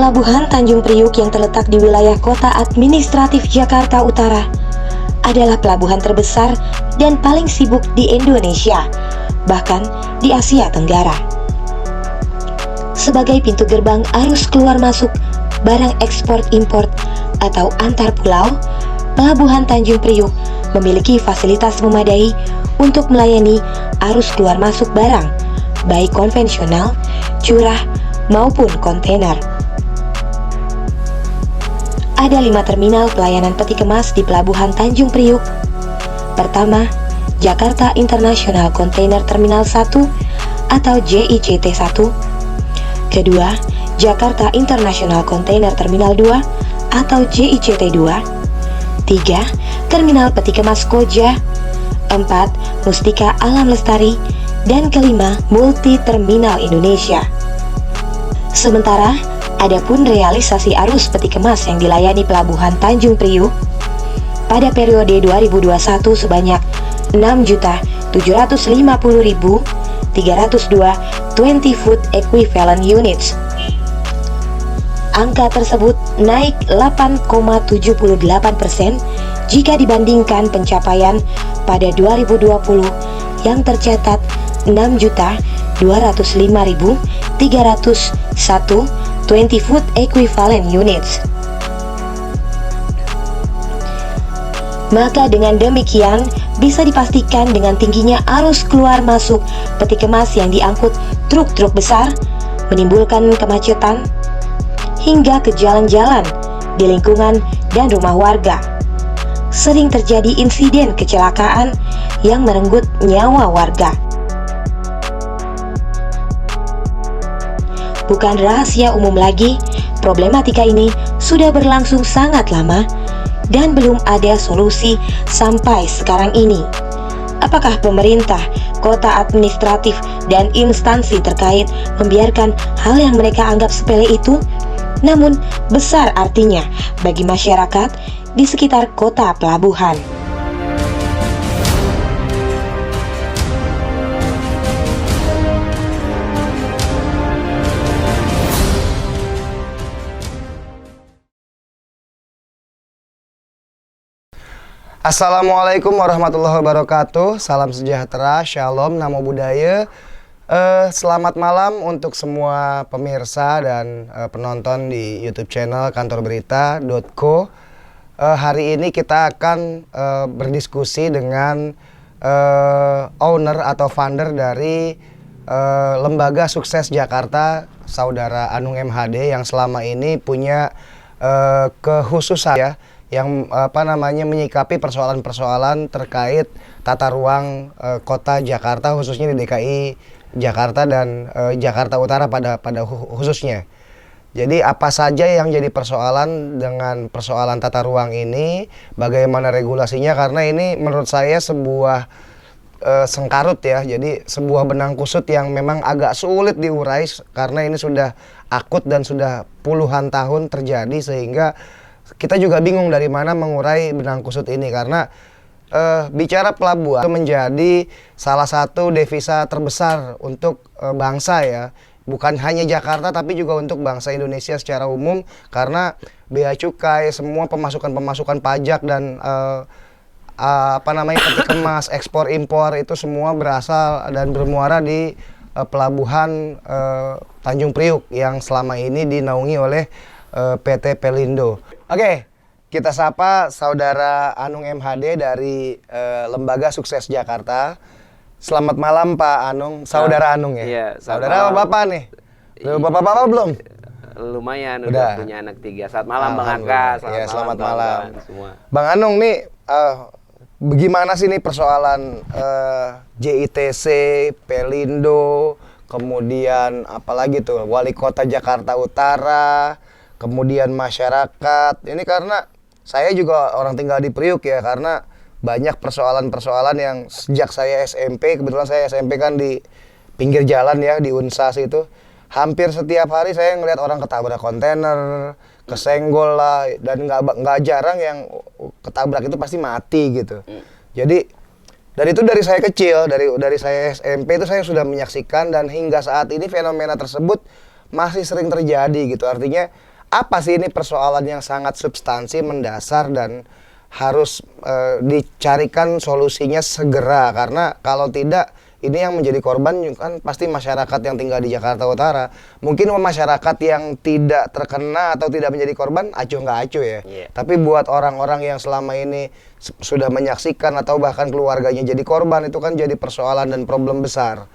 Pelabuhan Tanjung Priuk yang terletak di wilayah Kota Administratif Jakarta Utara adalah pelabuhan terbesar dan paling sibuk di Indonesia, bahkan di Asia Tenggara. Sebagai pintu gerbang arus keluar masuk barang ekspor impor atau antar pulau, Pelabuhan Tanjung Priuk memiliki fasilitas memadai untuk melayani arus keluar masuk barang, baik konvensional, curah, maupun kontainer. Ada 5 terminal pelayanan peti kemas di Pelabuhan Tanjung Priuk. Pertama, Jakarta International Container Terminal 1 atau JICT 1. Kedua, Jakarta International Container Terminal 2 atau JICT 2. 3. Terminal Peti Kemas Koja. 4. Mustika Alam Lestari. Dan kelima, Multi Terminal Indonesia. Sementara, adapun realisasi arus peti kemas yang dilayani Pelabuhan Tanjung Priuk pada periode 2021 sebanyak 6.750.302 20 food equivalent units. Angka tersebut naik 8,78% jika dibandingkan pencapaian pada 2020 yang tercatat 6.205.301 20 food equivalent units. Maka dengan demikian bisa dipastikan dengan tingginya arus keluar masuk peti kemas yang diangkut truk-truk besar menimbulkan kemacetan hingga ke jalan-jalan di lingkungan dan rumah warga. Sering terjadi insiden kecelakaan yang merenggut nyawa warga. Bukan rahasia umum lagi, problematika ini sudah berlangsung sangat lama dan belum ada solusi sampai sekarang ini. Apakah pemerintah, kota administratif, dan instansi terkait membiarkan hal yang mereka anggap sepele itu? Namun besar artinya bagi masyarakat di sekitar kota pelabuhan. Assalamualaikum warahmatullahi wabarakatuh. Salam sejahtera, shalom, namo buddhaya. Selamat malam untuk semua pemirsa dan penonton di YouTube channel kantorberita.co. Hari ini kita akan berdiskusi dengan owner atau founder dari Lembaga Sukses Jakarta, Saudara Anung MHD, yang selama ini punya kekhususan ya, yang menyikapi persoalan-persoalan terkait tata ruang kota Jakarta, khususnya di DKI Jakarta dan Jakarta Utara pada khususnya. Jadi apa saja yang jadi persoalan dengan persoalan tata ruang ini, bagaimana regulasinya, karena ini menurut saya sebuah sengkarut ya, jadi sebuah benang kusut yang memang agak sulit diurai karena ini sudah akut dan sudah puluhan tahun terjadi, sehingga kita juga bingung dari mana mengurai benang kusut ini, karena bicara pelabuhan itu menjadi salah satu devisa terbesar untuk bangsa ya, bukan hanya Jakarta tapi juga untuk bangsa Indonesia secara umum, karena bea cukai, semua pemasukan pajak dan peti kemas, ekspor impor itu semua berasal dan bermuara di pelabuhan Tanjung Priuk yang selama ini dinaungi oleh PT Pelindo. Oke, kita sapa Saudara Anung MHD dari Lembaga Sukses Jakarta. Selamat malam Pak Anung, Saudara Anung ya? Iya, Saudara Bapak nih? Udah Bapak-bapak belum? Lumayan, udah punya anak 3. Selamat malam Bang Angka, selamat malam semua. Bang Anung nih, bagaimana sih nih persoalan JITC, Pelindo, kemudian apalagi tuh Wali Kota Jakarta Utara, kemudian masyarakat. Ini karena saya juga orang tinggal di Priuk ya, karena banyak persoalan-persoalan yang sejak saya SMP, kebetulan saya SMP kan di pinggir jalan ya, di Unsas itu. Hampir setiap hari saya ngelihat orang ketabrak kontainer, kesenggol lah, dan nggak jarang yang ketabrak itu pasti mati gitu. Jadi dari saya kecil, dari saya SMP itu saya sudah menyaksikan, dan hingga saat ini fenomena tersebut masih sering terjadi gitu. Artinya apa sih ini persoalan yang sangat substansi, mendasar dan harus dicarikan solusinya segera, karena kalau tidak ini yang menjadi korban kan pasti masyarakat yang tinggal di Jakarta Utara. Mungkin masyarakat yang tidak terkena atau tidak menjadi korban acuh nggak acuh ya. Tapi buat orang-orang yang selama ini sudah menyaksikan atau bahkan keluarganya jadi korban, itu kan jadi persoalan dan problem besar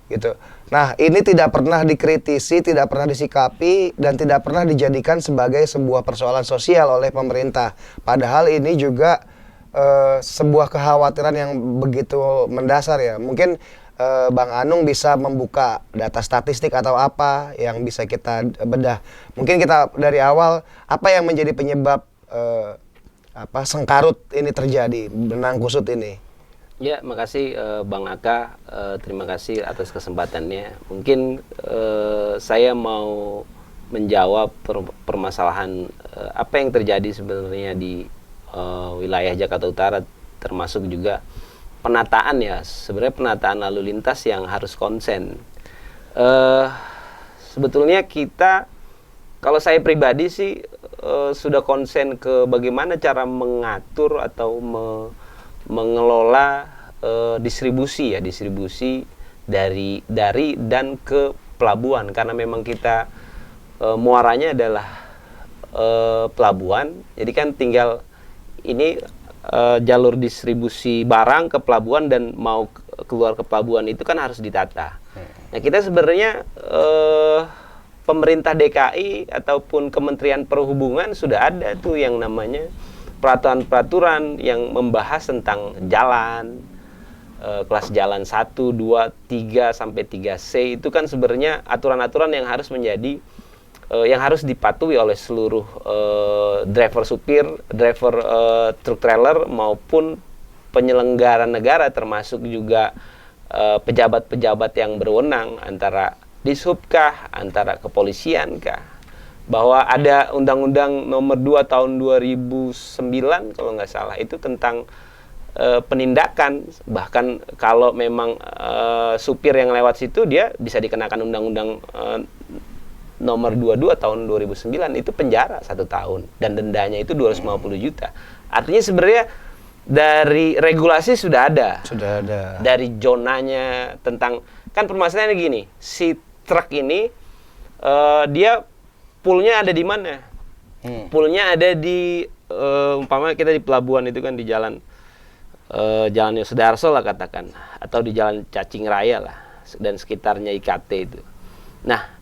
gitu. Nah, ini tidak pernah dikritisi, tidak pernah disikapi, dan tidak pernah dijadikan sebagai sebuah persoalan sosial oleh pemerintah. Padahal ini juga sebuah kekhawatiran yang begitu mendasar ya. Mungkin Bang Anung bisa membuka data statistik atau apa yang bisa kita bedah. Mungkin kita dari awal, apa yang menjadi penyebab sengkarut ini terjadi, benang kusut ini? Ya, makasih Bang Aka, terima kasih atas kesempatannya. Mungkin saya mau menjawab permasalahan apa yang terjadi sebenarnya di wilayah Jakarta Utara, termasuk juga penataan ya. Sebenarnya penataan lalu lintas yang harus konsen. Sebetulnya kita, kalau saya pribadi sih sudah konsen ke bagaimana cara mengatur atau mengelola distribusi dari dan ke pelabuhan, karena memang kita muaranya adalah pelabuhan. Jadi kan tinggal ini jalur distribusi barang ke pelabuhan dan mau keluar ke pelabuhan itu kan harus ditata. Nah, kita sebenarnya pemerintah DKI ataupun Kementerian Perhubungan sudah ada tuh yang namanya peraturan-peraturan yang membahas tentang jalan, kelas jalan 1, 2, 3 sampai 3C. Itu kan sebenarnya aturan-aturan yang harus menjadi yang harus dipatuhi oleh seluruh driver supir, driver truk trailer maupun penyelenggara negara, termasuk juga pejabat-pejabat yang berwenang, antara Dishub-kah, antara kepolisian kah. Bahwa ada Undang-Undang Nomor 2 Tahun 2009 kalau nggak salah, itu tentang penindakan. Bahkan kalau memang supir yang lewat situ, dia bisa dikenakan Undang-Undang Nomor 22 Tahun 2009, itu penjara 1 tahun dan dendanya itu 250 juta. Artinya sebenarnya dari regulasi sudah ada. Dari zonanya, tentang, kan permasalahannya gini, si truk ini dia poolnya ada di mana? Poolnya ada di umpama kita di pelabuhan itu kan di jalan Jalan Yosudarso lah katakan, atau di jalan Cacing Raya lah dan sekitarnya IKT itu. Nah,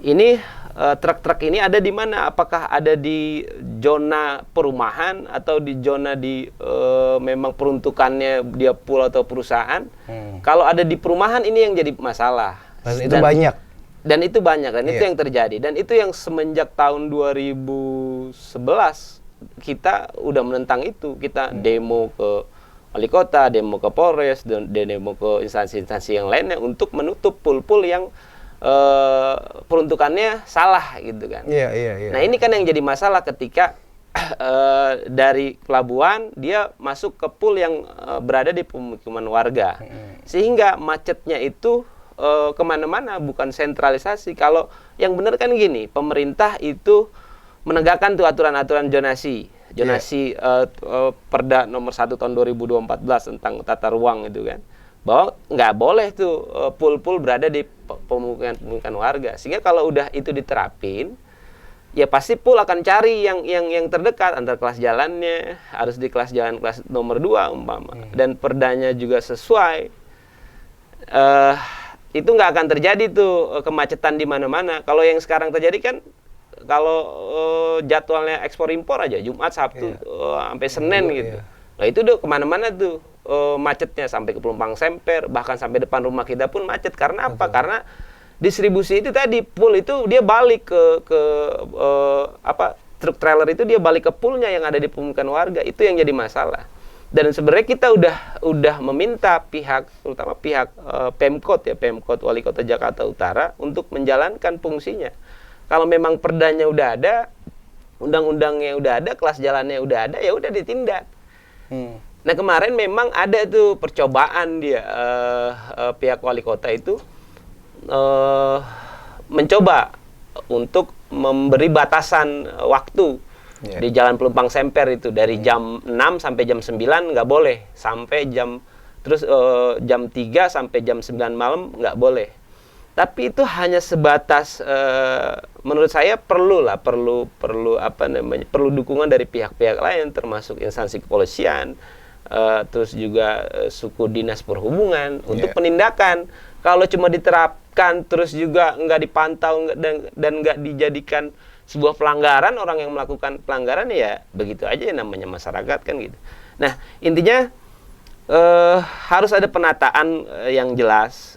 ini truk-truk ini ada di mana? Apakah ada di zona perumahan atau di zona di memang peruntukannya dia pool atau perusahaan? Kalau ada di perumahan, ini yang jadi masalah. Dan itu banyak. Dan itu banyak, dan itu yang terjadi. Dan itu yang semenjak tahun 2011 kita udah menentang itu. Kita demo ke wali kota, demo ke Polres, dan demo ke instansi-instansi yang lainnya untuk menutup pool-pool yang peruntukannya salah gitu kan. Nah, ini kan yang jadi masalah ketika dari pelabuhan dia masuk ke pool yang berada di pemukiman warga. Sehingga macetnya itu kemana-mana, bukan sentralisasi. Kalau yang benar kan gini, pemerintah itu menegakkan tuh aturan-aturan zonasi Perda Nomor 1 Tahun 2014 tentang tata ruang itu kan, bahwa nggak boleh tuh pool-pool berada di pemukiman warga. Sehingga kalau udah itu diterapin, ya pasti pool akan cari yang terdekat, antar kelas jalannya harus di kelas jalan kelas nomor 2 umpama, dan perdanya juga sesuai. Itu nggak akan terjadi tuh kemacetan di mana-mana. Kalau yang sekarang terjadi kan, kalau jadwalnya ekspor impor aja Jumat, Sabtu, sampai Senin gitu. Nah, itu udah kemana-mana tuh macetnya, sampai ke Pelumpang Semper, bahkan sampai depan rumah kita pun macet. Karena apa? Karena distribusi itu tadi, pool itu dia balik ke truk trailer itu dia balik ke poolnya yang ada di pemukiman warga. Itu yang jadi masalah. Dan sebenarnya kita udah meminta pihak, terutama pihak Pemkot Wali Kota Jakarta Utara untuk menjalankan fungsinya. Kalau memang perdanya udah ada, undang-undangnya udah ada, kelas jalannya udah ada, ya udah ditindak. Nah, kemarin memang ada tuh percobaan dia, pihak wali kota itu mencoba untuk memberi batasan waktu di Jalan Pelumpang Semper itu dari jam 6 sampai jam 9 nggak boleh, sampai jam jam 3 sampai jam 9 malam nggak boleh. Tapi itu hanya sebatas menurut saya perlu apa namanya, perlu dukungan dari pihak-pihak lain termasuk instansi kepolisian, terus juga suku dinas perhubungan untuk penindakan. Kalau cuma diterapkan terus juga nggak dipantau dan nggak dijadikan sebuah pelanggaran, orang yang melakukan pelanggaran ya begitu aja, namanya masyarakat kan gitu. Nah intinya harus ada penataan yang jelas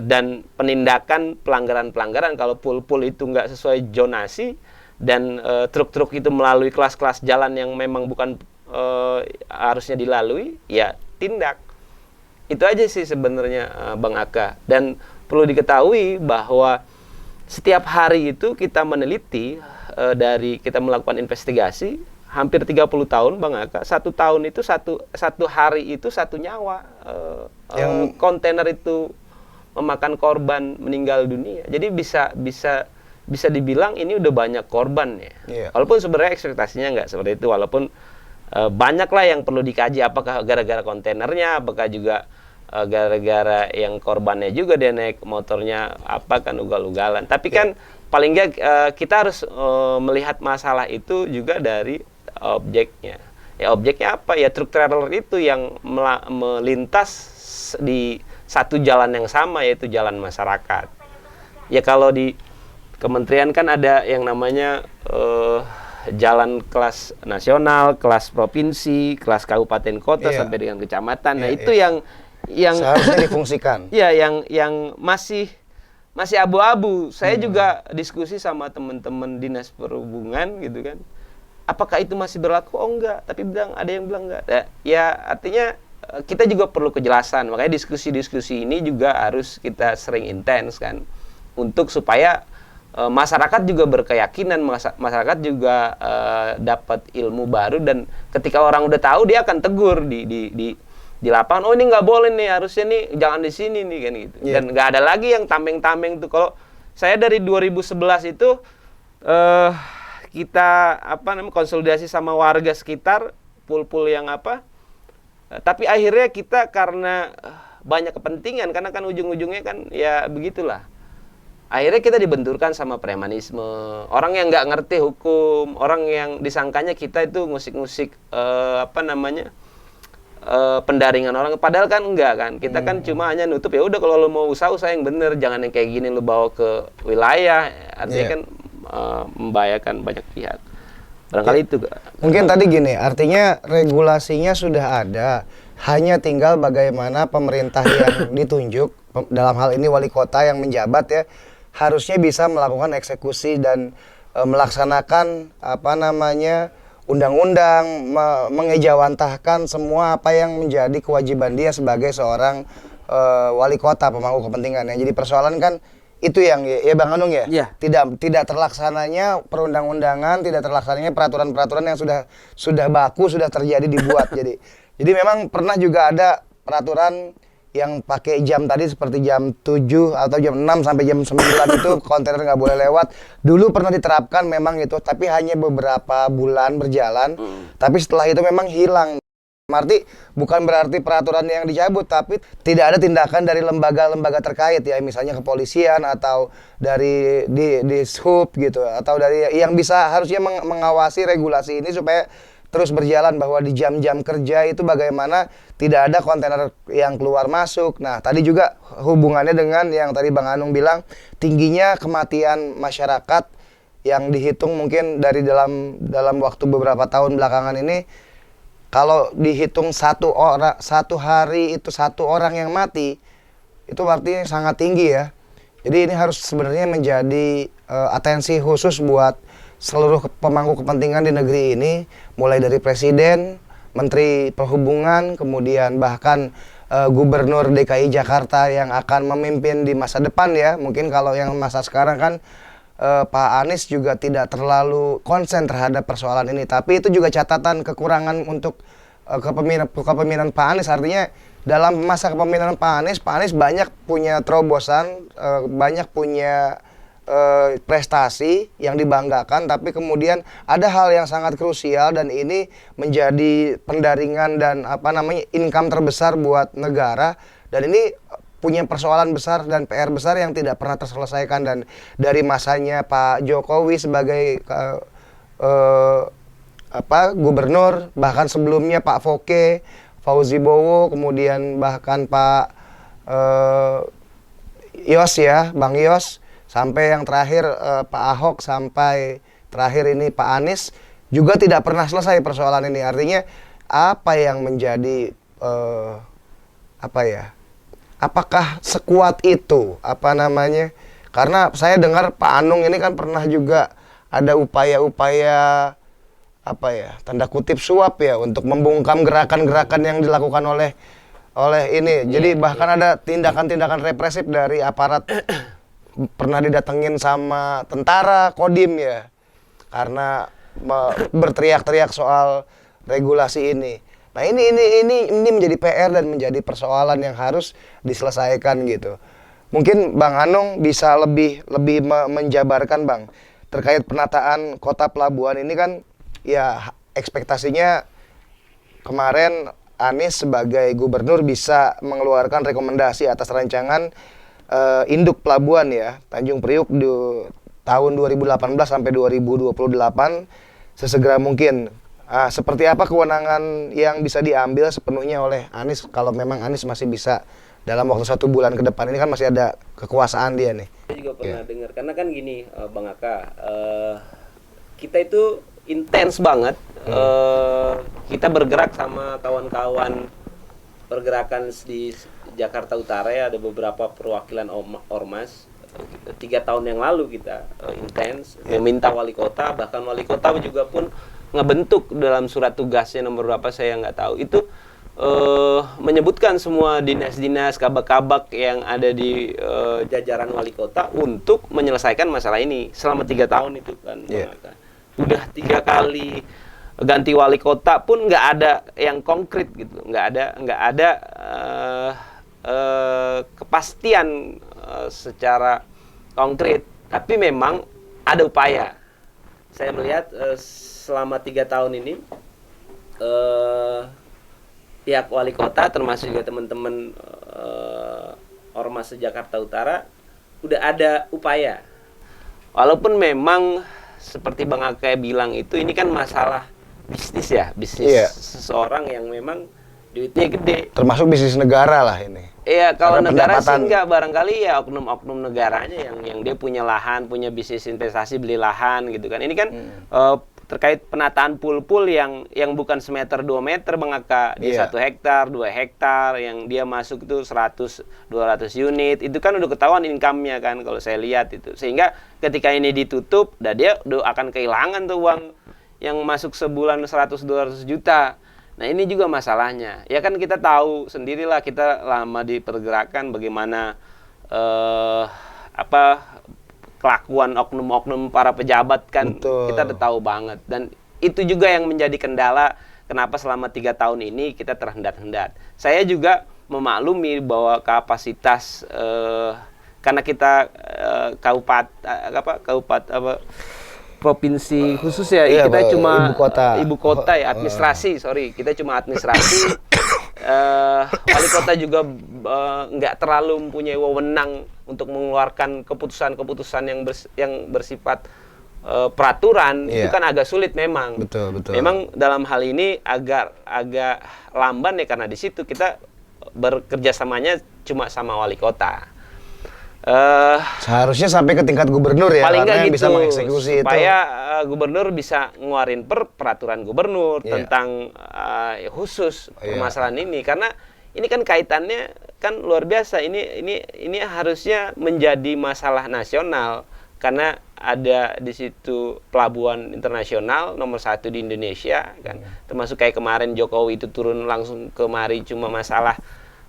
dan penindakan pelanggaran-pelanggaran. Kalau pul-pul itu nggak sesuai zonasi dan truk-truk itu melalui kelas-kelas jalan yang memang bukan harusnya dilalui, ya tindak. Itu aja sih sebenarnya Bang Aka. Dan perlu diketahui bahwa setiap hari itu kita meneliti, dari kita melakukan investigasi hampir 30 tahun Bang Aka. 1 tahun itu satu hari itu 1 nyawa. Yang kontainer itu memakan korban meninggal dunia. Jadi bisa dibilang ini udah banyak korban ya. Walaupun sebenarnya ekspektasinya nggak seperti itu. Walaupun banyaklah yang perlu dikaji, apakah gara-gara kontainernya, apakah juga gara-gara yang korbannya juga dia naik motornya apa kan ugal-ugalan. Tapi kan paling nggak kita harus melihat masalah itu juga dari objeknya. Ya objeknya apa? Ya truk trailer itu yang melintas di satu jalan yang sama, yaitu jalan masyarakat. Ya kalau di kementerian kan ada yang namanya jalan kelas nasional, kelas provinsi, kelas kabupaten kota sampai dengan kecamatan. Nah, itu yang seharusnya difungsikan. Ya, yang masih abu-abu. Saya juga diskusi sama teman-teman dinas perhubungan gitu kan. Apakah itu masih berlaku? Oh enggak, tapi ada yang bilang enggak. Ya artinya kita juga perlu kejelasan. Makanya diskusi-diskusi ini juga harus kita sering intens kan, untuk supaya masyarakat juga berkeyakinan, masyarakat juga dapat ilmu baru, dan ketika orang udah tahu dia akan tegur di lapangan. Oh ini nggak boleh nih, harusnya nih jangan di sini nih kan gitu. Dan nggak ada lagi yang tameng-tameng tuh. Kalau saya dari 2011 itu kita konsolidasi sama warga sekitar, pul-pul yang tapi akhirnya kita karena banyak kepentingan, karena kan ujung-ujungnya kan ya begitulah. Akhirnya kita dibenturkan sama premanisme, orang yang nggak ngerti hukum, orang yang disangkanya kita itu ngusik-ngusik pendaringan orang, padahal kan enggak kan. Kita kan cuma hanya nutup, ya udah kalau lo mau usaha yang bener, jangan yang kayak gini lo bawa ke wilayah, artinya kan membahayakan banyak pihak. Barangkali itu. Mungkin tadi gini, artinya regulasinya sudah ada, hanya tinggal bagaimana pemerintah yang ditunjuk, dalam hal ini wali kota yang menjabat ya, harusnya bisa melakukan eksekusi dan melaksanakan undang-undang, mengejawantahkan semua apa yang menjadi kewajiban dia sebagai seorang wali kota, pemangku kepentingan. Jadi persoalan kan itu yang ya Bang Anung ya, tidak terlaksananya perundang-undangan, tidak terlaksananya peraturan-peraturan yang sudah baku, sudah terjadi dibuat. jadi memang pernah juga ada peraturan yang pakai jam tadi seperti jam 7 atau jam 6 sampai jam 9 itu kontainer nggak boleh lewat. Dulu pernah diterapkan memang itu, tapi hanya beberapa bulan berjalan. Tapi setelah itu memang hilang. Bukan berarti peraturan yang dicabut, tapi tidak ada tindakan dari lembaga-lembaga terkait ya, misalnya kepolisian atau dari di Sub gitu, atau dari yang bisa harusnya mengawasi regulasi ini supaya terus berjalan, bahwa di jam-jam kerja itu bagaimana tidak ada kontainer yang keluar masuk. Nah, tadi juga hubungannya dengan yang tadi Bang Anung bilang, tingginya kematian masyarakat yang dihitung mungkin dari dalam waktu beberapa tahun belakangan ini. Kalau dihitung satu hari itu 1 orang yang mati, itu berarti sangat tinggi ya. Jadi ini harus sebenarnya menjadi atensi khusus buat seluruh pemangku kepentingan di negeri ini, mulai dari Presiden, Menteri Perhubungan, kemudian bahkan Gubernur DKI Jakarta yang akan memimpin di masa depan ya. Mungkin kalau yang masa sekarang kan Pak Anies juga tidak terlalu konsen terhadap persoalan ini, tapi itu juga catatan kekurangan untuk kepemimpinan Pak Anies. Artinya dalam masa kepemimpinan Pak Anies banyak punya terobosan, banyak punya prestasi yang dibanggakan, tapi kemudian ada hal yang sangat krusial dan ini menjadi pendaringan dan income terbesar buat negara, dan ini punya persoalan besar dan PR besar yang tidak pernah terselesaikan. Dan dari masanya Pak Jokowi sebagai gubernur, bahkan sebelumnya Pak Fauzi Bowo, kemudian bahkan Pak Yos ya, Bang Yos, sampai yang terakhir Pak Ahok, sampai terakhir ini Pak Anies, juga tidak pernah selesai persoalan ini. Artinya apa yang menjadi apakah sekuat itu karena saya dengar Pak Anung ini kan pernah juga ada upaya-upaya tanda kutip suap ya untuk membungkam gerakan-gerakan yang dilakukan oleh ini. Jadi bahkan ada tindakan-tindakan represif dari aparat. Pernah didatengin sama tentara Kodim ya, karena berteriak-teriak soal regulasi ini. Nah ini menjadi PR dan menjadi persoalan yang harus diselesaikan gitu. Mungkin Bang Anung bisa lebih menjabarkan Bang terkait penataan kota pelabuhan ini kan ya, ekspektasinya kemarin Anies sebagai gubernur bisa mengeluarkan rekomendasi atas rancangan induk pelabuhan ya Tanjung Priuk di tahun 2018 sampai 2028 sesegera mungkin. Seperti apa kewenangan yang bisa diambil sepenuhnya oleh Anies kalau memang Anies masih bisa dalam waktu 1 bulan ke depan, ini kan masih ada kekuasaan dia nih. Saya juga pernah dengar, karena kan gini Bang Aka, kita itu intens banget, kita bergerak sama kawan-kawan pergerakan di Jakarta Utara ya, ada beberapa perwakilan ormas. 3 tahun yang lalu kita intens meminta wali kota, bahkan wali kota juga pun ngebentuk dalam surat tugasnya nomor berapa saya nggak tahu itu, menyebutkan semua dinas-dinas, kabak-kabak yang ada di jajaran wali kota untuk menyelesaikan masalah ini selama 3 tahun itu kan. Udah 3 kali ganti wali kota pun nggak ada yang konkret gitu, nggak ada kepastian secara konkret, tapi memang ada upaya. Saya melihat selama 3 tahun ini pihak wali kota termasuk juga teman-teman ormas Jakarta Utara udah ada upaya. Walaupun memang seperti Bang Aka bilang itu, ini kan masalah bisnis ya, bisnis seseorang yang memang duitnya gede. Termasuk bisnis negara lah ini. Iya, kalau negara sih enggak, barangkali ya oknum-oknum negaranya yang dia punya lahan, punya bisnis investasi beli lahan gitu kan. Ini kan terkait penataan pool-pool yang bukan semeter 2 meter Bang Aka, di 1 hektar, 2 hektar, yang dia masuk itu 100-200 unit, itu kan udah ketahuan income-nya kan kalau saya lihat itu. Sehingga ketika ini ditutup, dia udah akan kehilangan tuh uang yang masuk sebulan 100-200 juta. Nah ini juga masalahnya. Ya kan kita tahu sendirilah, kita lama di pergerakan bagaimana kelakuan oknum-oknum para pejabat kan. Betul. Kita udah tahu banget. Dan itu juga yang menjadi kendala kenapa selama 3 tahun ini kita terhendat-hendat. Saya juga memaklumi bahwa kapasitas karena kita provinsi khusus ya, kita cuma ibu kota ya, administrasi, kita cuma administrasi. Wali kota juga nggak terlalu mempunyai wewenang untuk mengeluarkan keputusan-keputusan yang bersifat peraturan. Itu kan agak sulit memang. Betul. Memang dalam hal ini agak lamban ya, karena di situ kita bekerja samanya cuma sama wali kota. Seharusnya sampai ke tingkat gubernur ya, paling nggak gitu, bisa mengeksekusi supaya gubernur bisa ngeluarin peraturan gubernur tentang khusus permasalahan ini, karena ini kan kaitannya kan luar biasa. Ini harusnya menjadi masalah nasional karena ada di situ pelabuhan internasional nomor 1 di Indonesia kan, termasuk kayak kemarin Jokowi itu turun langsung kemari cuma masalah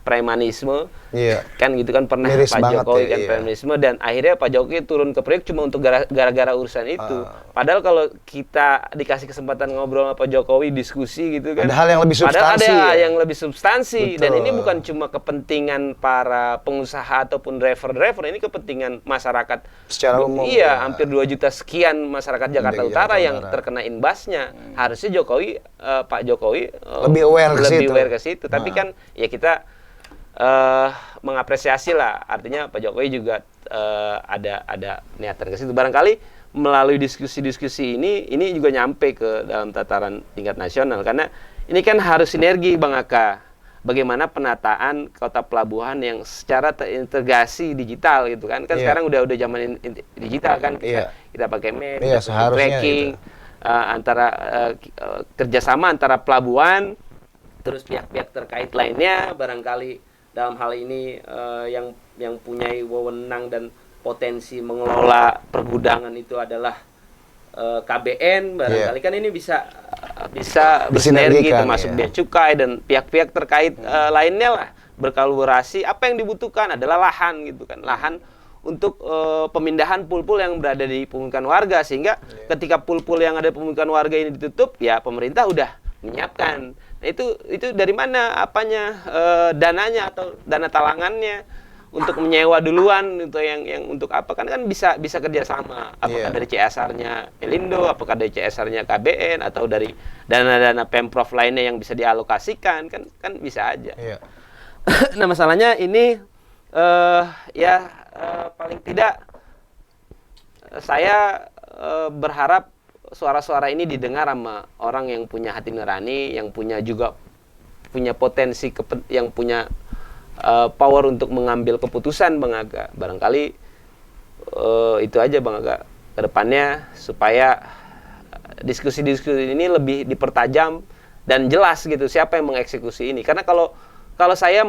premanisme. Iya. Kan gitu kan pernah Miris Pak banget Jokowi ya, kan iya. premanisme, dan akhirnya Pak Jokowi turun ke Priok cuma untuk gara-gara urusan itu. Padahal kalau kita dikasih kesempatan ngobrol sama Pak Jokowi, diskusi gitu kan. Ada hal yang lebih Padahal substansi ada ya? yang lebih substansi. Dan Betul. ini bukan cuma kepentingan para pengusaha ataupun driver-driver, ini kepentingan masyarakat Secara umum, Iya, ya. hampir 2 juta sekian masyarakat Jakarta Di Utara Jakarta yang Utara. terkena imbasnya. Harusnya Pak Jokowi Lebih aware ke situ. ke situ. Tapi kan ya kita mengapresiasi lah. Artinya Pak Jokowi juga ada niatan ke situ. Barangkali melalui diskusi-diskusi ini juga nyampe ke dalam tataran tingkat nasional, karena ini kan harus sinergi Bang Aka. Bagaimana penataan kota pelabuhan yang secara terintegrasi digital gitu kan? Kan Iya. sekarang udah zaman digital kan, Iya. kita pakai map, Iya, kita pakai seharusnya tracking, antara kerjasama antara pelabuhan, terus pihak-pihak terkait lainnya, barangkali dalam hal ini yang punya wewenang dan potensi mengelola pergudangan itu adalah KBN, barangkali kan ini bisa bersinergi, Disinergikan, termasuk ya. bea cukai dan pihak-pihak terkait lainnya lah, berkolaborasi. Apa yang dibutuhkan adalah lahan gitu kan, lahan untuk pemindahan pul-pul yang berada di pemukiman warga, sehingga ketika pul-pul yang ada di pemukiman warga ini ditutup, ya pemerintah udah menyiapkan. Nah, itu dari mana apanya, dananya atau dana talangannya untuk menyewa duluan itu yang untuk apa, kan bisa kerjasama, apakah Iya. dari CSR-nya Pelindo, apakah dari CSR-nya KBN, atau dari dana-dana Pemprov lainnya yang bisa dialokasikan, kan bisa aja. Iya. Nah, masalahnya ini paling tidak saya berharap suara-suara ini didengar sama orang yang punya hati nurani, yang punya potensi, yang punya power untuk mengambil keputusan, Bang Aga. Barangkali itu aja, Bang Aga, ke depannya, supaya diskusi-diskusi ini lebih dipertajam dan jelas gitu siapa yang mengeksekusi ini. Karena kalau saya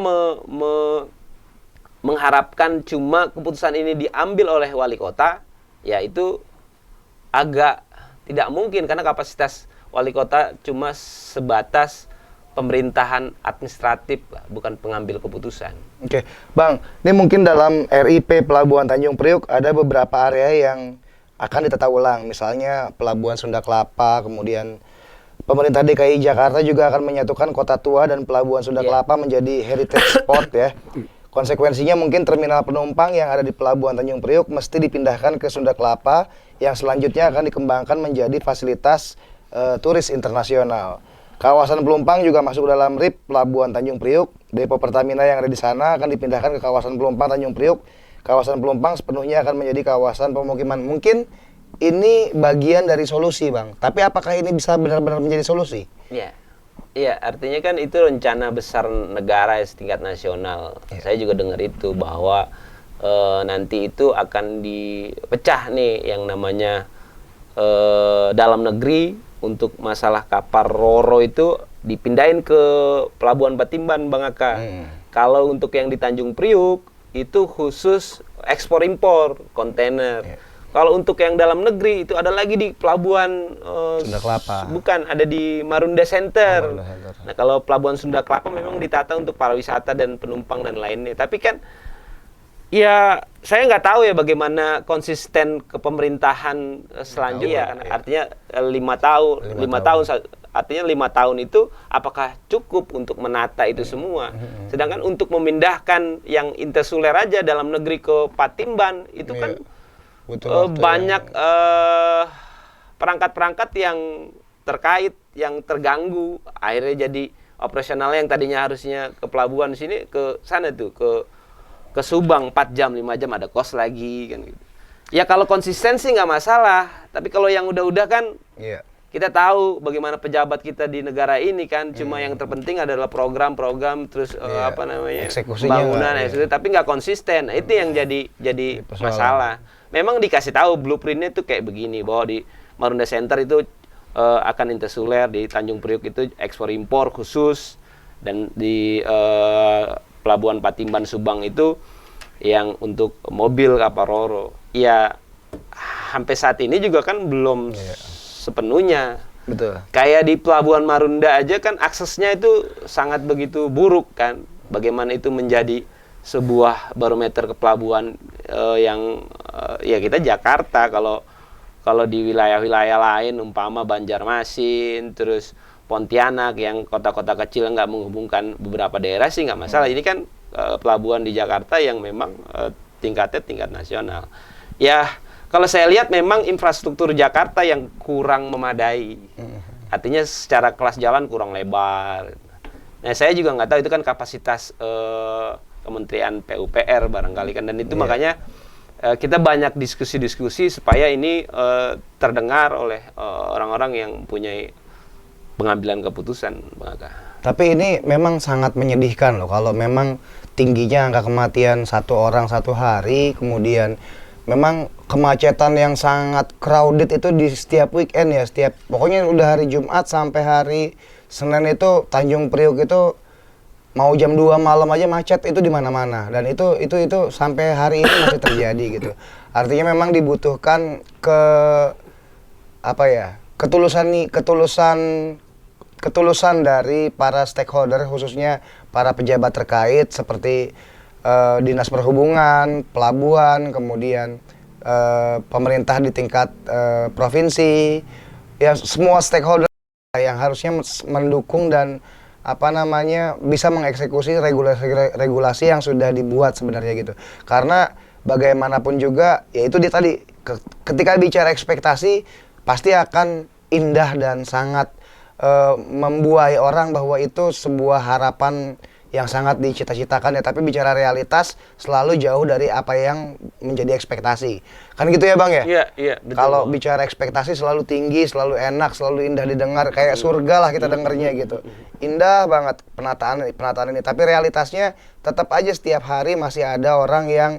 mengharapkan cuma keputusan ini diambil oleh wali kota, ya itu agak tidak mungkin, karena kapasitas wali kota cuma sebatas pemerintahan administratif, bukan pengambil keputusan. Oke, Bang, ini mungkin dalam RIP Pelabuhan Tanjung Priuk ada beberapa area yang akan ditata ulang, misalnya Pelabuhan Sunda Kelapa, kemudian pemerintah DKI Jakarta juga akan menyatukan Kota Tua dan Pelabuhan Sunda Kelapa menjadi heritage spot ya. Konsekuensinya mungkin terminal penumpang yang ada di Pelabuhan Tanjung Priuk mesti dipindahkan ke Sunda Kelapa, yang selanjutnya akan dikembangkan menjadi fasilitas turis internasional. Kawasan Pelumpang juga masuk dalam RIP Pelabuhan Tanjung Priuk. Depo Pertamina yang ada di sana akan dipindahkan ke kawasan Pelumpang Tanjung Priuk. Kawasan Pelumpang sepenuhnya akan menjadi kawasan pemukiman. Mungkin ini bagian dari solusi, Bang. Tapi apakah ini bisa benar-benar menjadi solusi? Iya, artinya kan itu rencana besar negara setingkat nasional. Saya juga dengar itu, bahwa nanti itu akan dipecah nih yang namanya dalam negeri. Untuk masalah kapal Roro itu dipindahin ke Pelabuhan Batimban, Bang Aka. Kalau untuk yang di Tanjung Priuk itu khusus ekspor impor kontainer. Kalau untuk yang dalam negeri itu ada lagi di Pelabuhan Sunda Kelapa. Bukan, ada di Marunda Center. Marunda Center. Nah, kalau Pelabuhan Sunda Kelapa memang ditata untuk pariwisata dan penumpang dan lainnya. Tapi kan ya saya nggak tahu ya bagaimana konsisten kepemerintahan selanjutnya. Artinya 5 tahun, artinya 5 tahun itu apakah cukup untuk menata itu semua? Sedangkan untuk memindahkan yang intersuler aja dalam negeri ke Patimban itu kan banyak perangkat-perangkat yang terkait, yang terganggu, akhirnya jadi operasional yang tadinya harusnya ke pelabuhan sini ke sana tuh ke Subang 4 jam 5 jam ada kos lagi kan gitu. Ya kalau konsistensi nggak masalah, tapi kalau yang udah-udah kan kita tahu bagaimana pejabat kita di negara ini kan, cuma yang terpenting adalah program-program terus pembangunan tapi nggak konsisten. Nah, itu yang jadi masalah. Memang dikasih tahu blueprintnya tuh kayak begini, bahwa di Marunda Center itu akan intersuler, di Tanjung Priuk itu ekspor impor khusus, dan di Pelabuhan Patimban Subang itu yang untuk mobil kapal Roro. Ya sampai saat ini juga kan belum sepenuhnya. Betul. Kayak di Pelabuhan Marunda aja kan aksesnya itu sangat begitu buruk kan. bagaimana itu menjadi sebuah barometer ke pelabuhan ya kita Jakarta. Kalau di wilayah-wilayah lain umpama Banjarmasin, terus Pontianak yang kota-kota kecil nggak menghubungkan beberapa daerah sih nggak masalah. Ini kan pelabuhan di Jakarta yang memang tingkatnya tingkat nasional. Ya kalau saya lihat memang infrastruktur Jakarta yang kurang memadai. Artinya secara kelas jalan kurang lebar. Nah saya juga nggak tahu itu kan kapasitas Kementerian PUPR barangkali kan, dan itu makanya kita banyak diskusi-diskusi supaya ini terdengar oleh orang-orang yang punya pengambilan keputusan, Bang Aka. Tapi ini memang sangat menyedihkan loh kalau memang tingginya angka kematian satu orang satu hari, kemudian memang kemacetan yang sangat crowded itu di setiap weekend ya, pokoknya udah hari Jumat sampai hari Senin itu Tanjung Priok itu mau jam 2 malam aja macet itu di mana-mana, dan itu sampai hari ini masih terjadi gitu. Artinya memang dibutuhkan ketulusan dari para stakeholder, khususnya para pejabat terkait seperti Dinas Perhubungan, pelabuhan, kemudian pemerintah di tingkat provinsi, ya semua stakeholder yang harusnya mendukung dan bisa mengeksekusi regulasi yang sudah dibuat sebenarnya gitu. Karena bagaimanapun juga, ya itu dia tadi, ketika bicara ekspektasi pasti akan indah dan sangat membuai orang bahwa itu sebuah harapan yang sangat dicita-citakan ya, tapi bicara realitas selalu jauh dari apa yang menjadi ekspektasi. Kan gitu ya Bang ya? Iya, betul. Kalau bicara ekspektasi selalu tinggi, selalu enak, selalu indah didengar, kayak surga lah kita dengarnya gitu. Indah banget penataan ini, tapi realitasnya tetap aja setiap hari masih ada orang yang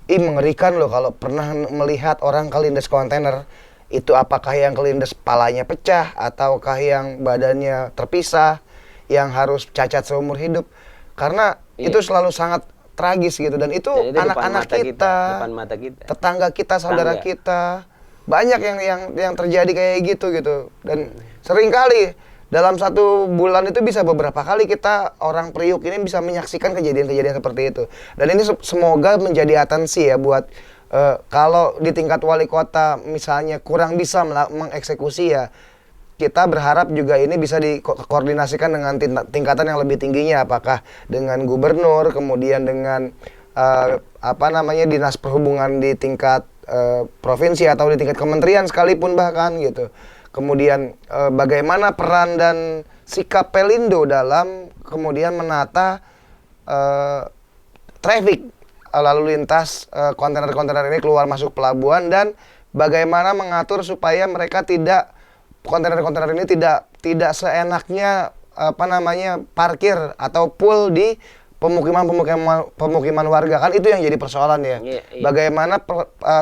mengerikan loh kalau pernah melihat orang kelindes kontainer. Itu apakah yang kelindes palanya pecah ataukah yang badannya terpisah, yang harus cacat seumur hidup, karena itu selalu sangat tragis gitu, dan itu anak-anak kita, depan mata kita, tetangga kita, saudara kita, banyak yang terjadi kayak gitu, dan sering kali dalam satu bulan itu bisa beberapa kali kita orang Priuk ini bisa menyaksikan kejadian-kejadian seperti itu, dan ini semoga menjadi atensi ya buat kalau di tingkat wali kota misalnya kurang bisa mengeksekusi ya. Kita berharap juga ini bisa dikoordinasikan dengan tingkatan yang lebih tingginya, apakah dengan gubernur, kemudian dengan dinas perhubungan di tingkat provinsi atau di tingkat kementerian sekalipun bahkan gitu. Kemudian bagaimana peran dan sikap Pelindo dalam kemudian menata traffic lalu lintas kontainer-kontainer ini keluar masuk pelabuhan, dan bagaimana mengatur supaya mereka kontainer-kontainer ini tidak seenaknya parkir atau pool di pemukiman warga. Kan itu yang jadi persoalan ya. Iya. Bagaimana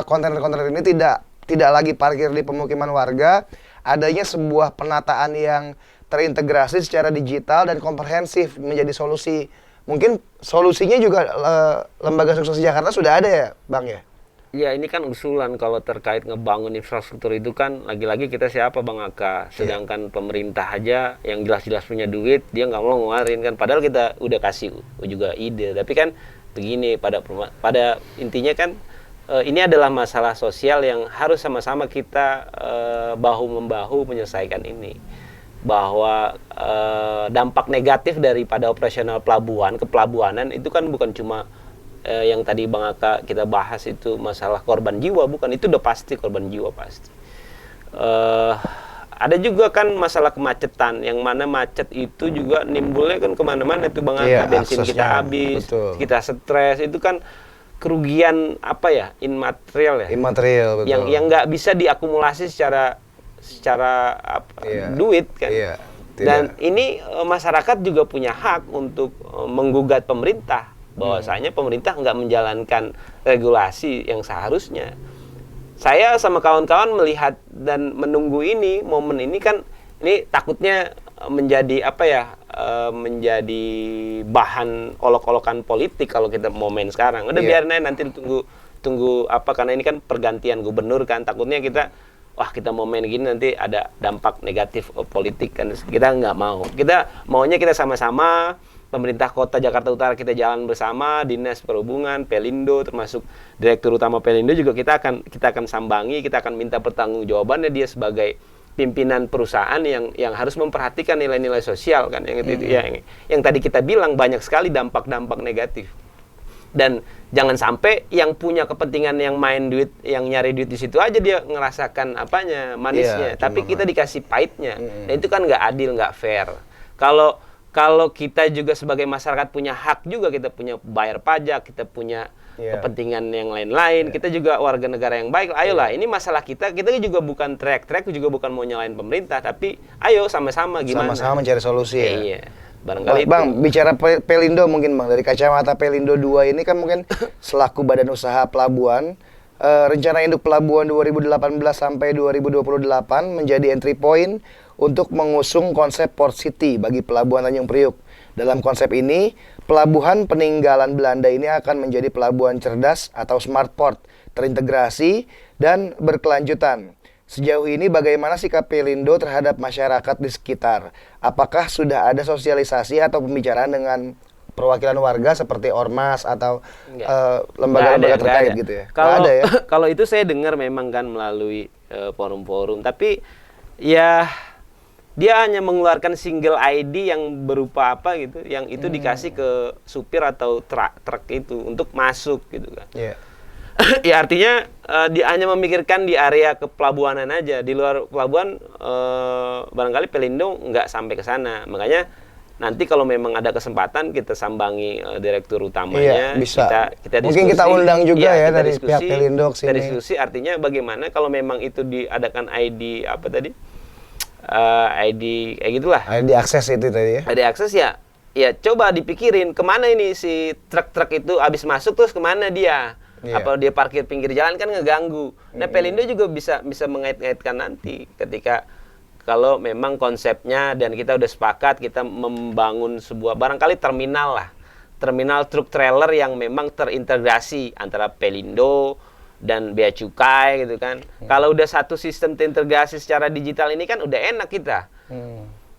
kontainer-kontainer ini tidak lagi parkir di pemukiman warga, adanya sebuah penataan yang terintegrasi secara digital dan komprehensif menjadi solusi. Mungkin solusinya juga Lembaga Sukses Jakarta sudah ada ya, Bang ya? Ya ini kan usulan kalau terkait ngebangun infrastruktur itu kan lagi-lagi kita siapa Bang Aka, sedangkan pemerintah aja yang jelas-jelas punya duit dia nggak mau ngeluarin kan, padahal kita udah kasih juga ide, tapi kan begini pada intinya kan ini adalah masalah sosial yang harus sama-sama kita bahu-membahu menyelesaikan ini, bahwa dampak negatif daripada operasional pelabuhan, kepelabuhanan itu kan bukan cuma yang tadi Bang Aka kita bahas itu masalah korban jiwa, bukan, itu udah pasti korban jiwa pasti. Ada juga kan masalah kemacetan, yang mana macet itu juga nimbulnya kan kemana-mana itu Bang Aka, bensin kita habis, kita stres, itu kan kerugian imaterial ya. Imaterial, betul. Yang nggak bisa diakumulasi secara duit kan. Dan ini masyarakat juga punya hak untuk menggugat pemerintah, bahwasanya pemerintah nggak menjalankan regulasi yang seharusnya. Saya sama kawan-kawan melihat dan menunggu ini, momen ini kan, ini takutnya menjadi menjadi bahan olok-olokan politik kalau kita mau main sekarang. Udah biarin aja, nanti tunggu karena ini kan pergantian gubernur kan, takutnya kita mau main gini nanti ada dampak negatif politik kan, kita nggak mau. Kita maunya kita sama-sama pemerintah kota Jakarta Utara kita jalan bersama, Dinas Perhubungan, Pelindo, termasuk Direktur Utama Pelindo juga kita akan sambangi, kita akan minta pertanggungjawabannya dia sebagai pimpinan perusahaan yang harus memperhatikan nilai-nilai sosial kan yang tadi kita bilang banyak sekali dampak-dampak negatif. Dan jangan sampai yang punya kepentingan yang main duit, yang nyari duit di situ aja dia ngerasakan apanya manisnya, tapi kita dikasih pahitnya. Nah itu kan nggak adil, nggak fair. Kalau kita juga sebagai masyarakat punya hak juga, kita punya bayar pajak, kita punya kepentingan yang lain-lain, kita juga warga negara yang baik. Ayolah, ini masalah kita juga bukan track juga bukan mau nyalain pemerintah, tapi ayo sama-sama gimana? Sama-sama mencari solusi ya. Iya. Barangkali Bang, bicara Pelindo mungkin Bang, dari kacamata Pelindo 2 ini kan mungkin selaku badan usaha pelabuhan, rencana induk pelabuhan 2018 sampai 2028 menjadi entry point untuk mengusung konsep Port City bagi Pelabuhan Tanjung Priuk. Dalam konsep ini, pelabuhan peninggalan Belanda ini akan menjadi pelabuhan cerdas atau smart port, terintegrasi dan berkelanjutan. Sejauh ini bagaimana sikap Pelindo terhadap masyarakat di sekitar? Apakah sudah ada sosialisasi atau pembicaraan dengan perwakilan warga seperti ormas atau lembaga-lembaga terkait gitu ya? Kalau ada ya? Kalau itu saya dengar memang kan melalui forum-forum, tapi ya dia hanya mengeluarkan single ID yang berupa apa gitu, yang itu dikasih ke supir atau truk itu untuk masuk gitu kan. Yeah. Ya artinya dia hanya memikirkan di area kepelabuhanan aja, di luar pelabuhan barangkali Pelindo nggak sampai ke sana. Makanya nanti kalau memang ada kesempatan kita sambangi direktur utamanya, bisa. kita diskusi. Mungkin kita undang juga ya dari diskusi, pihak Pelindo sini. Kita diskusi artinya bagaimana kalau memang itu diadakan ID apa tadi? ID kayak gitulah. ID akses itu tadi ya. ID akses ya coba dipikirin kemana ini si truk-truk itu habis masuk terus kemana dia? Apa dia parkir pinggir jalan kan ngeganggu. Nah Pelindo juga bisa mengait-ngaitkan nanti ketika kalau memang konsepnya dan kita udah sepakat kita membangun sebuah barangkali terminal truk trailer yang memang terintegrasi antara Pelindo dan bea cukai gitu kan. Kalau udah satu sistem terintegrasi secara digital ini kan udah enak kita.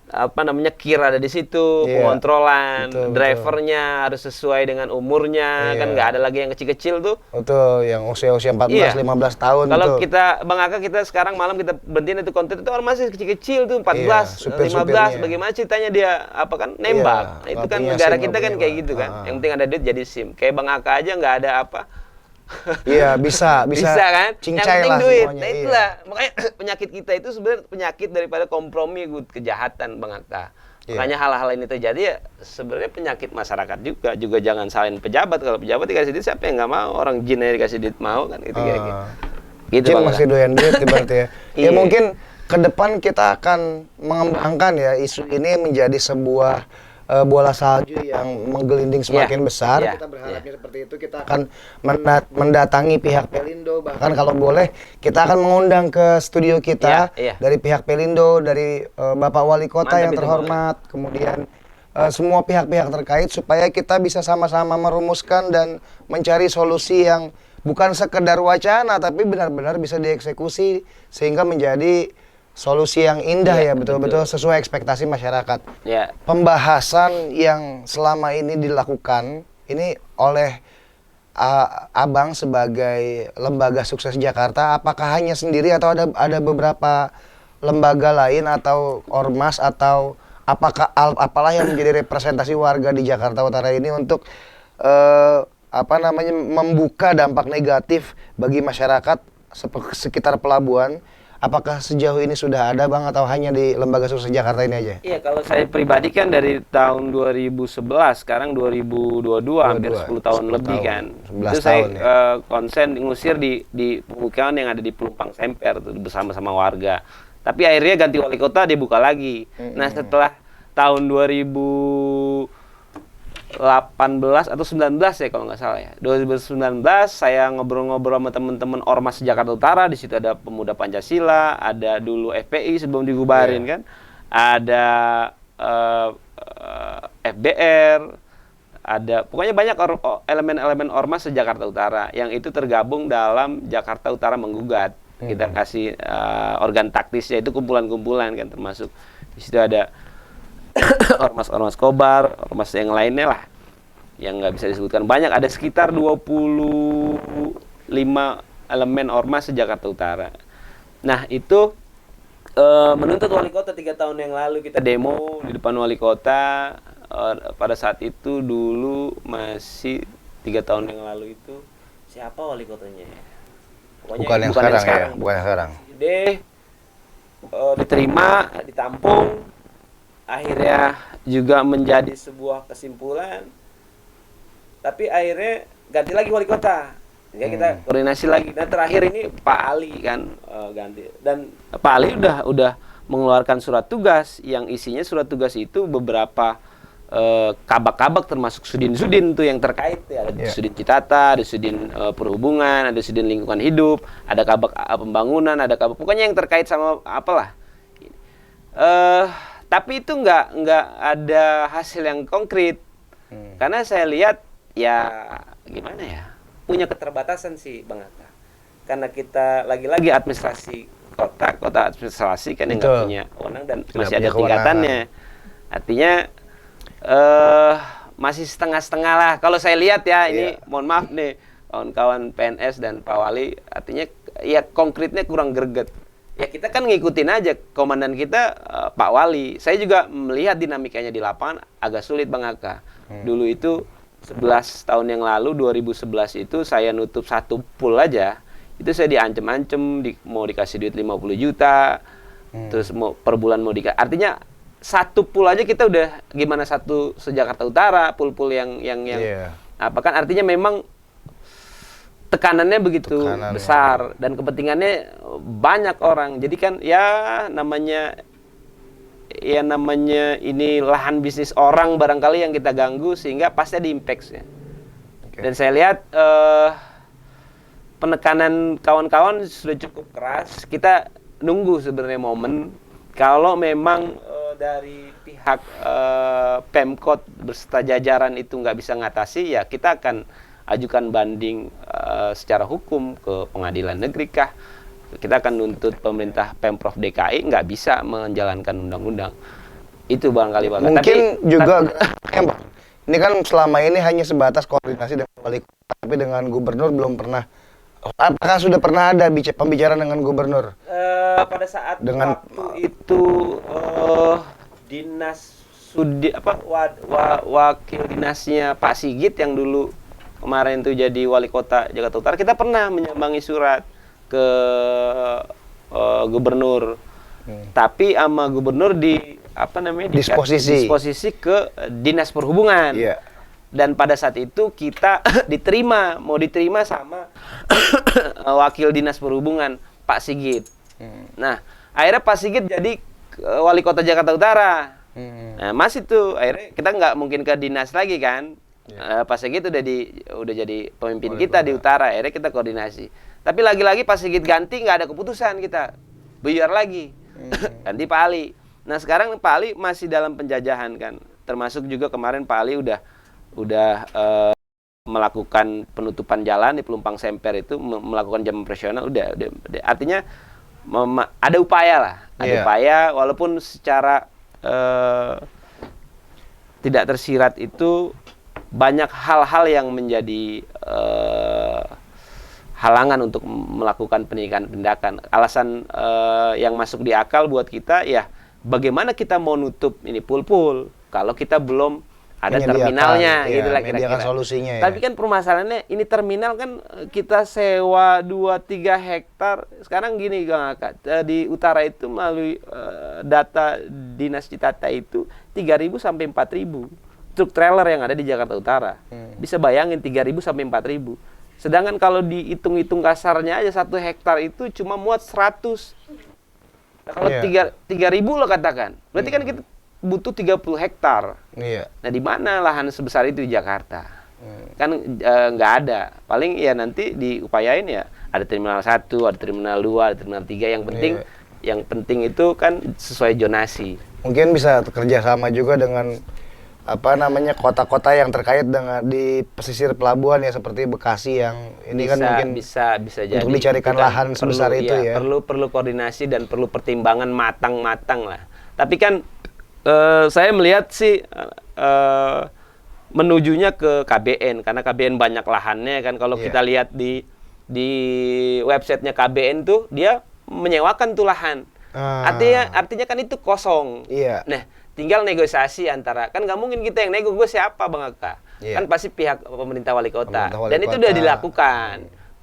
Apa namanya, kir ada di situ, pengontrolan, drivernya harus sesuai dengan umurnya, kan nggak ada lagi yang kecil-kecil tuh. Betul, yang usia-usia 14, 15 tahun. Kalau kita, Bang Aka, kita sekarang malam kita berhentiin itu konten itu orang masih kecil-kecil tuh, 14, 15, bagaimana ceritanya dia apa kan nembak. Nah, itu kan negara kita kan kayak gitu kan. Yang penting ada duit jadi SIM. Kayak Bang Aka aja nggak ada apa. Iya, bisa kan? Yang penting lah duit. semuanya, Nah itulah, makanya penyakit kita itu sebenarnya penyakit daripada kompromi, kejahatan, Bang Atta. Makanya hal-hal ini terjadi ya sebenarnya penyakit masyarakat juga jangan salahin pejabat. Kalau pejabat dikasih duit siapa yang nggak mau? Orang jin aja dikasih duit mau kan gitu kira-kira. Gitu jin Bang masih doyan duit berarti ya. Ya Iya. mungkin ke depan kita akan mengembangkan ya isu ini menjadi sebuah bola salju yang menggelinding semakin besar. Kita berharapnya seperti itu. Kita akan mendatangi pihak Pelindo, bahkan kalau boleh kita akan mengundang ke studio kita dari pihak Pelindo, dari Bapak Wali Kota yang terhormat, kemudian semua pihak-pihak terkait supaya kita bisa sama-sama merumuskan dan mencari solusi yang bukan sekedar wacana tapi benar-benar bisa dieksekusi sehingga menjadi solusi yang indah ya, betul-betul sesuai ekspektasi masyarakat. Pembahasan yang selama ini dilakukan ini oleh Abang sebagai lembaga sukses Jakarta, apakah hanya sendiri atau ada beberapa lembaga lain atau ormas atau apalah yang menjadi representasi warga di Jakarta Utara ini untuk membuka dampak negatif bagi masyarakat sekitar pelabuhan? Apakah sejauh ini sudah ada Bang atau hanya di Lembaga Sukses Jakarta ini aja? Iya, kalau saya pribadi kan dari tahun 2011, sekarang 2022 hampir 10 tahun lebih kan. Itu saya konsen ngusir di pemukiman yang ada di Pelumpang Semper tuh, bersama-sama warga. Tapi akhirnya ganti wali kota dibuka lagi. Nah, setelah tahun 2018 atau 19 ya kalau nggak salah ya. 2019 saya ngobrol-ngobrol sama teman-teman Ormas Jakarta Utara. Di situ ada Pemuda Pancasila, ada dulu FPI sebelum digubarin kan. Ada FBR, ada pokoknya banyak elemen-elemen Ormas se-Jakarta Utara yang itu tergabung dalam Jakarta Utara Menggugat. Kita kasih organ taktisnya itu kumpulan-kumpulan kan, termasuk di situ ada ormas-ormas kobar, ormas yang lainnya lah, yang nggak bisa disebutkan banyak. Ada sekitar 25 elemen ormas se-Jakarta Utara. Nah itu menuntut wali kota 3 tahun yang lalu. Kita demo di depan wali kota. Pada saat itu dulu masih 3 tahun yang lalu itu siapa wali kotanya? Pokoknya Bukan yang sekarang ya, bukan yang sekarang. Diterima, ditampung, akhirnya juga menjadi sebuah kesimpulan. Tapi akhirnya ganti lagi wali kota. Ya kita koordinasi lagi. Nah terakhir ini Pak Ali kan ganti. Dan Pak Ali udah mengeluarkan surat tugas yang isinya surat tugas itu beberapa kabak-kabak termasuk Sudin-Sudin tuh yang terkait ya. Ada Sudin Citata, ada Sudin Perhubungan, ada Sudin Lingkungan Hidup, ada kabak pembangunan, ada kabak pokoknya yang terkait sama apalah. Tapi itu nggak ada hasil yang konkret. Karena saya lihat ya gimana ya, punya keterbatasan sih Bang Atta. Karena kita lagi-lagi administrasi kota administrasi kan yang nggak punya wewenang dan masih ada tingkatannya. Artinya masih setengah-setengah lah. Kalau saya lihat ya ini mohon maaf nih kawan-kawan PNS dan Pak Wali, artinya ya konkretnya kurang greget. Ya kita kan ngikutin aja komandan kita Pak Wali. Saya juga melihat dinamikanya di lapangan agak sulit Bang Aka. Dulu itu 11 tahun yang lalu 2011 itu saya nutup satu pool aja. Itu saya diancem-ancem mau dikasih duit 50 juta. Terus mau per bulan mau dikasih. Artinya satu pool aja kita udah gimana satu se-Jakarta Utara, pool-pool yang apa kan artinya memang tekanannya begitu besar dan kepentingannya banyak orang. Jadi kan ya namanya ini lahan bisnis orang barangkali yang kita ganggu sehingga pasti ada impact ya. Dan saya lihat penekanan kawan-kawan sudah cukup keras. Kita nunggu sebenarnya momen kalau memang dari pihak Pemkot beserta jajaran itu nggak bisa ngatasi, ya kita akan ajukan banding secara hukum ke pengadilan negeri kah. Kita akan nuntut pemerintah Pemprov DKI nggak bisa menjalankan undang-undang. Itu barangkali Bang. Mungkin juga ini kan selama ini hanya sebatas koordinasi dengan wali kota, tapi dengan gubernur belum pernah. Apakah sudah pernah ada pembicaraan dengan gubernur? Pada saat dengan waktu itu dinas wakil dinasnya Pak Sigit yang dulu kemarin itu jadi wali kota Jakarta Utara, kita pernah menyambangi surat ke gubernur. Tapi sama gubernur disposisi ke dinas perhubungan. Dan pada saat itu kita mau diterima sama wakil dinas perhubungan Pak Sigit. Nah, akhirnya Pak Sigit jadi wali kota Jakarta Utara. Nah, masih tuh akhirnya kita nggak mungkin ke dinas lagi kan. Pak Sigit udah jadi pemimpin kita di Utara. Akhirnya kita koordinasi. Tapi lagi-lagi Pak Sigit ganti nggak ada keputusan kita. Buyar lagi. Ganti Pak Ali. Nah, sekarang Pak Ali masih dalam penjajahan kan. Termasuk juga kemarin Pak Ali udah melakukan penutupan jalan di Pelumpang Semper itu, melakukan jam operasional udah artinya ada upaya lah, upaya walaupun secara tidak tersirat itu banyak hal-hal yang menjadi halangan untuk melakukan penindakan. Alasan yang masuk di akal buat kita ya bagaimana kita mau nutup ini pool-pool kalau kita belum ada terminalnya gitu lah kira-kira. Solusinya, tapi kan permasalahannya ini terminal kan kita sewa 2-3 hektar. Sekarang gini Kang Aka, di utara itu melalui data Dinas Citata itu 3.000 sampai 4.000 truk trailer yang ada di Jakarta Utara. Bisa bayangin 3.000 sampai 4.000. Sedangkan kalau dihitung-hitung kasarnya aja 1 hektar itu cuma muat 100. Nah, kalau 3.000 lo katakan, berarti kan kita butuh 30 hektar. Nah, di mana lahan sebesar itu di Jakarta? Kan nggak ada. Paling ya nanti diupayain ya ada terminal 1, ada terminal 2, ada terminal 3. Yang penting itu kan sesuai zonasi. Mungkin bisa kerja sama juga dengan kota-kota yang terkait dengan di pesisir pelabuhan ya seperti Bekasi yang ini kan mungkin bisa jadi untuk dicarikan lahan sebesar itu ya. Perlu koordinasi dan perlu pertimbangan matang-matang lah. Tapi kan Saya melihat sih menujunya ke KBN karena KBN banyak lahannya kan. Kalau kita lihat di websitenya KBN tuh dia menyewakan tuh lahan. Artinya kan itu kosong. Iya. Nah, tinggal negosiasi antara, kan nggak mungkin kita yang nego, gue siapa Bang Aka? Iya. Kan pasti pihak pemerintah wali kota. Pemerintah wali Dan itu kota.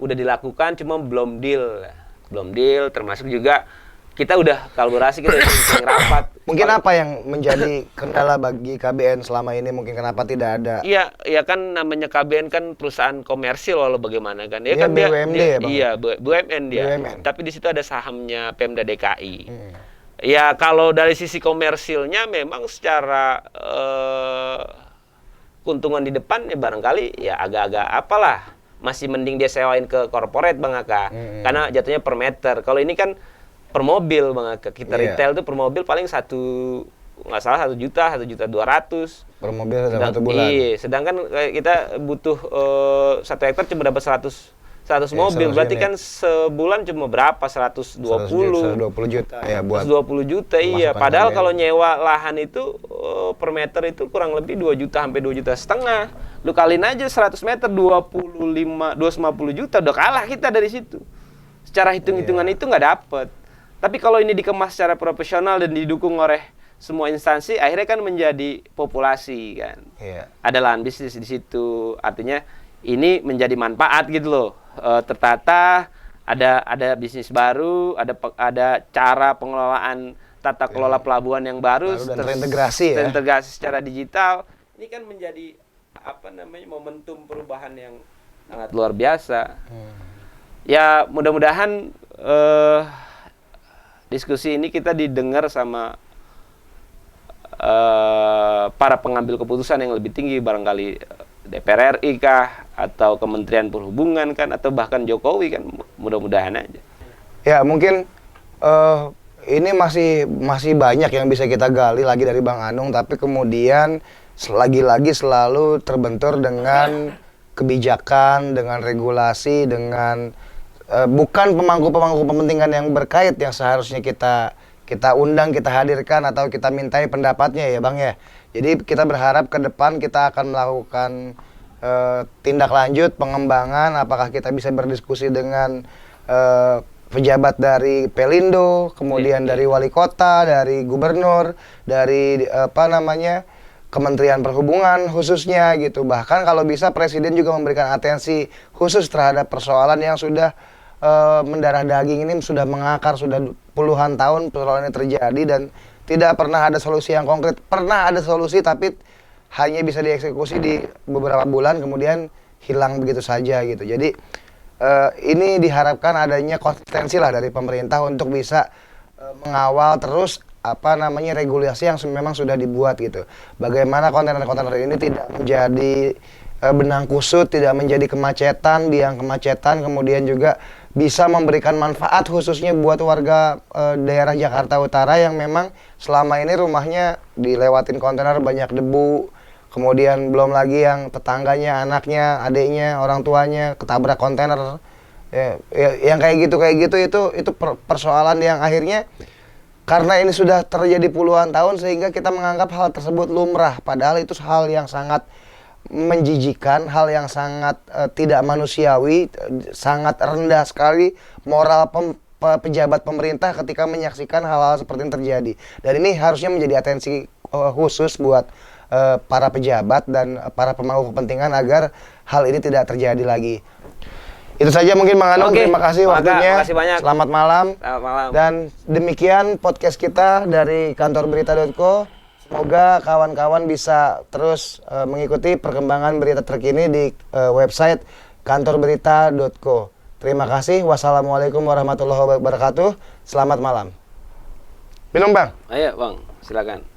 udah dilakukan, cuma belum deal, termasuk juga kita udah kolaborasi, kita udah sering rapat. Mungkin apa yang menjadi kendala bagi KBN selama ini? Mungkin kenapa tidak ada? Iya, kan namanya KBN kan perusahaan komersil walau bagaimana kan. Dia Kan BUMD ya, Bang? Iya, BUMN dia. BUMN. Tapi di situ ada sahamnya Pemda DKI. Ya kalau dari sisi komersilnya memang secara keuntungan di depan ya barangkali ya agak-agak apalah. Masih mending dia sewain ke corporate Bang Aka. Karena jatuhnya per meter. Kalau ini kan per mobil Bang Aka. Kita retail tuh per mobil paling nggak salah 1 juta, 1.200.000 Per mobil dalam 1 bulan. Iya, sedangkan kita butuh 1 hektar cuma dapat 100 mobil. 100 Berarti unit. kan sebulan cuma berapa? 120. 120 juta ya buat 120 juta iya. pemasukan Padahal KBN. kalau nyewa lahan itu per meter itu kurang lebih 2 juta sampai 2,5 juta. Lu kaliin aja 100 meter 250 juta, udah kalah kita dari situ. Secara hitung-hitungan itu nggak dapet. Tapi kalau ini dikemas secara profesional dan didukung oleh semua instansi, akhirnya kan menjadi populasi kan. Iya. Ada lahan bisnis di situ. Artinya ini menjadi manfaat gitu loh. Tertata, ada bisnis baru, ada cara pengelolaan tata kelola pelabuhan yang baru Dan terintegrasi ya. terintegrasi secara digital. Ini kan menjadi momentum perubahan yang sangat luar biasa. Ya mudah-mudahan diskusi ini kita didengar sama para pengambil keputusan yang lebih tinggi, barangkali DPR RI kah, atau Kementerian Perhubungan kan, atau bahkan Jokowi kan, mudah-mudahan aja. Ya mungkin ini masih banyak yang bisa kita gali lagi dari Bang Anung, tapi kemudian lagi-lagi selalu terbentur dengan kebijakan, dengan regulasi, dengan bukan pemangku-pemangku kepentingan yang berkait yang seharusnya kita undang, kita hadirkan atau kita mintai pendapatnya ya Bang ya. Jadi kita berharap ke depan kita akan melakukan tindak lanjut pengembangan, apakah kita bisa berdiskusi dengan pejabat dari Pelindo, kemudian dari wali kota, dari gubernur, dari Kementerian Perhubungan khususnya gitu. Bahkan kalau bisa Presiden juga memberikan atensi khusus terhadap persoalan yang sudah mendarah daging ini, sudah mengakar, sudah puluhan tahun persoalan ini terjadi dan tidak pernah ada solusi yang konkret. Pernah ada solusi tapi hanya bisa dieksekusi di beberapa bulan kemudian hilang begitu saja gitu. Jadi ini diharapkan adanya konsistensi lah dari pemerintah untuk bisa mengawal terus regulasi yang memang sudah dibuat gitu. Bagaimana kontainer-kontainer ini tidak menjadi benang kusut, tidak menjadi kemacetan, biang kemacetan, kemudian juga bisa memberikan manfaat khususnya buat warga daerah Jakarta Utara yang memang selama ini rumahnya dilewatin kontainer banyak debu, kemudian belum lagi yang tetangganya, anaknya, adiknya, orang tuanya ketabrak kontainer. Yang kayak gitu itu persoalan yang akhirnya karena ini sudah terjadi puluhan tahun sehingga kita menganggap hal tersebut lumrah, padahal itu hal yang sangat menjijikan, hal yang sangat tidak manusiawi, sangat rendah sekali moral pejabat pemerintah ketika menyaksikan hal-hal seperti ini terjadi. Dan ini harusnya menjadi atensi khusus buat para pejabat dan para pemangku kepentingan agar hal ini tidak terjadi lagi. Itu saja mungkin Bang Anung, terima kasih waktunya. Makasih banyak. Selamat malam. Selamat malam. Dan demikian podcast kita dari kantorberita.co. Semoga kawan-kawan bisa terus mengikuti perkembangan berita terkini di website kantorberita.co. Terima kasih. Wassalamualaikum warahmatullahi wabarakatuh. Selamat malam. Minum Bang. Ayo Bang, silakan.